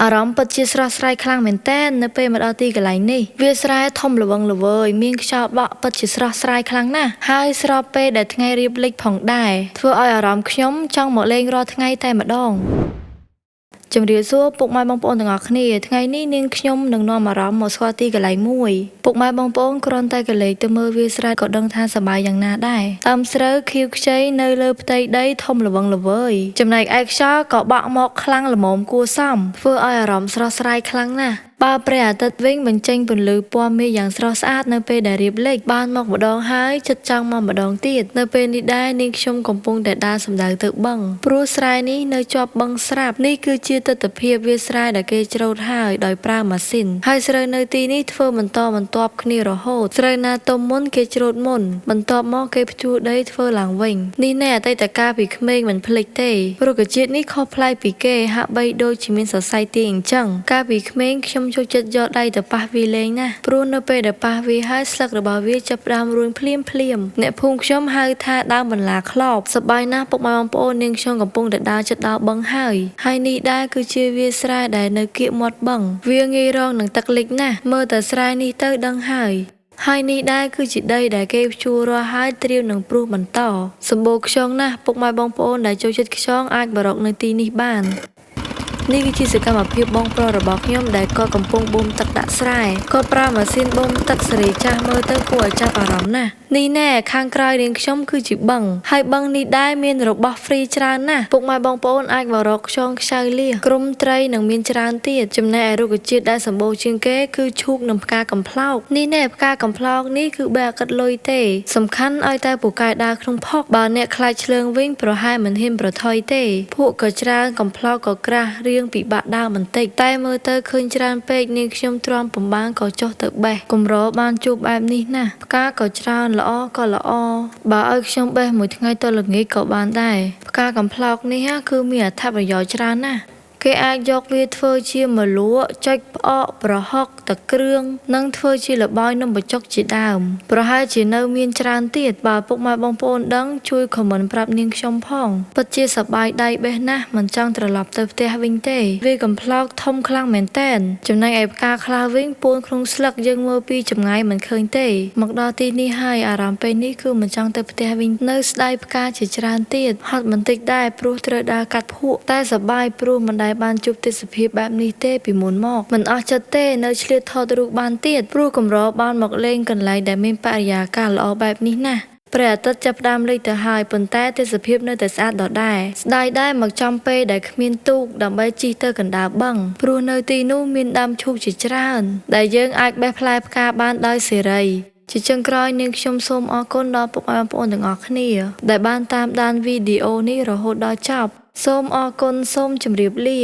អារម្មណ៍ពិតជាស្រស់ស្រាយខ្លាំងមែនទែននៅពេលមកដល់ទីកន្លែងនេះវាស្រែធំល្វឹងល្វើយមានខ្យល់បក់ពិតជាស្រស់ស្រាយខ្លាំងណាស់ហើយស្របពេលដែលថ្ងៃរៀបលិចផងដែរធ្វើឲ្យអារម្មណ៍ខ្ញុំចង់មកលេងរាល់ថ្ងៃតែម្ដងជំរាបសួរពុកម៉ែបងប្អូនទាំងអស់គ្នាថ្ងៃនេះនាងខ្ញុំនឹងនាំអារម្មណ៍មកស្គាល់ទីកន្លែងមួយពុកម៉ែបងប្អូនគ្រាន់តែកលេចទៅមើលវាលស្រែក៏ដឹងថាសប្បាយយ៉ាងណាដែរតាមស្រូវខៀវខ្ចីនៅលើផ្ទៃដីធំល្វឹងល្វើយចំណែកឯខ្យល់ក៏បក់មកខ្លាំងល្មមគួរសមធ្វើឲ្យអារម្មណ៍ស្រស់ស្រាយខ្លាំងណាស់បើព្រះអាទិត្យវិញបញ្ចេញពន្លឺពណ៌មាសយ៉ាងស្រស់ស្អាតនៅពេលដែលរៀបលិចបានមកម្ដងហើយចិត្តចង់មកម្ដងទៀតនៅពេលនេះដែរនាងខ្ញុំកំពុងតែដើរសម្ដៅទៅបឹងព្រោះស្រែនេះនៅជាប់បឹងស្រាប់នេះគឺជាទិដ្ឋភាពវាលស្រែដែលគេច្រូតហើយដោយប្រើម៉ាស៊ីនហើយស្រូវនៅទីនេះធ្វើបន្តបន្ទាប់គ្នារហូតស្រូវណាទុំមុនគេច្រូតមុនបន្ទាប់មកគេភ្ជួរដីធ្វើឡើងវិញនេះណែអតីតកាលពីក្មេងមិនភ្លេចទេរុក្ខជាតិនេះខុសប្លែកពីគេហាក់បីដូចជាមានសរសៃទាញអញ្ចឹងកាលពីក្មេងខ្ញុំចូលចិត្តយកដៃទៅប៉ះវាលេងណាព្រោះនៅពេលដែលប៉ះវាហើយស្លឹករបស់វាចាប់ផ្ដើមរួញភ្លាមអ្នកភូមិខ្ញុំហៅថាដើមបន្លាខ្លបសប្បាយណាស់ពុកម៉ែបងប្អូននាងខ្ញុំកំពុងតែដើរចិត្តដល់បឹងហើយនេះដែរគឺជាវាលស្រែដែលនៅគៀកមាត់បឹងវាងាយរងនឹងទឹកលិចណាស់មើលតែស្រែនេះទៅដឹងហើយនេះដែរគឺជាដីដែលគេភ្ជួររាស់ហើយត្រៀមនឹងព្រុះបន្តសម្បូរខ្យងណាស់ពុកម៉ែបងប្អូនដែលចូលចិត្តខ្យងអាចបរកនៅទីនេះបាននេះគឺជាសកម្មភាពបងប្រុសរបស់ខ្ញុំដែលគាត់កំពុងបូមទឹកដាក់ស្រែគាត់ប្រើម៉ាស៊ីនបូមទឹកសេរីចាស់មើលទៅគួរឲ្យចាប់អារម្មណ៍ណាស់នេះណែខាងក្រោយនាងខ្ញុំគឺជាបឹងហើយបឹងនេះដែរមានរបស់ហ្វ្រីច្រើនណាស់ពុកម៉ែបងប្អូនអាចបរកខ្យងខ្ចៅលៀសក្រុមត្រីនិងមានច្រើនទៀតចំណែកឯរុក្ខជាតិដែលសម្បូរជាងគេគឺឈូកនិងផ្កាកំប្លោកនេះណែផ្កាកំប្លោកនេះគឺបែរកាត់លុយទេសំខាន់ឲ្យតែពូកែដើរក្នុងផុកបើអ្នកខ្លាចឆ្លើងវិញប្រហែលមិនហ៊ានប្រថុយទេពួកក៏ច្រើនកំប្លោកក៏ក្រាស់រៀងពិបាកដើរបន្តិចតែមើលទៅឃើញច្រើនពេកនាងខ្ញុំទ្រាំពំបានក៏ចុះទៅបេះកម្របានជួបបែបនេះណាផ្កាក៏ច្រើនល្អក៏ល្អបើឲ្យខ្ញុំបេះមួយថ្ងៃទៅល្ងាចក៏បានដែរផ្កាកំប្លោកនេះគឺមានអត្ថប្រយោជន៍ច្រើនណាស់គេអាចយកវាធ្វើជាម្លក់ចុចផ្អកប្រហុកទឹកគ្រឿងនិងធ្វើជាលបាយនំបញ្ចុកជាដើមប្រហែលជានៅមានច្រើនទៀតបើពុកម៉ែបងប្អូនដឹងជួយខមមិនប្រាប់នាងខ្ញុំផងពិតជាសប្បាយដៃបេះណាស់មិនចង់ត្រឡប់ទៅផ្ទះវិញទេវាកំប្លោកធំខ្លាំងមែនតែនចំណែកឯផ្កាខ្លះវិញពួនក្នុងស្លឹកយើងមើលពីចម្ងាយមិនឃើញទេមកដល់ទីនេះហើយអារម្មណ៍ពេលនេះគឺមិនចង់ទៅផ្ទះវិញនៅស្ដាយផ្កាជាច្រើនទៀតហត់បន្តិចដែរព្រោះត្រូវដើរកាត់ភក់តែសប្បាយព្រោះមិនដែលបានជួបទេសភាពបែបនេះទេពីមុនមកមិនអស់ចិត្តទេនៅឆ្លៀតថតរូបបានទៀតព្រោះកម្របានមកលេងកន្លែងដែលមានបរិយាកាសល្អបែបនេះណាព្រះអាទិត្យចាប់ផ្ដើមលិចទៅហើយប៉ុន្តែទេសភាពនៅតែស្អាតដដែលស្ដាយដែរមកចំពេលដែលគ្មានទូកដើម្បីជិះទៅកណ្ដាលបឹងព្រោះនៅទីនោះមានដើមឈូកជាច្រើនដែលយើងអាចបេះផ្លែផ្កាបានដោយសេរីជាចុងក្រោយនាងខ្ញុំសូមអរគុណដល់ពុកម៉ែបងប្អូនទាំងអស់គ្នាដែលបានតាមដានវីដេអូនេះរហូតដល់ចប់សូមអរគុណសូមជម្រាបលា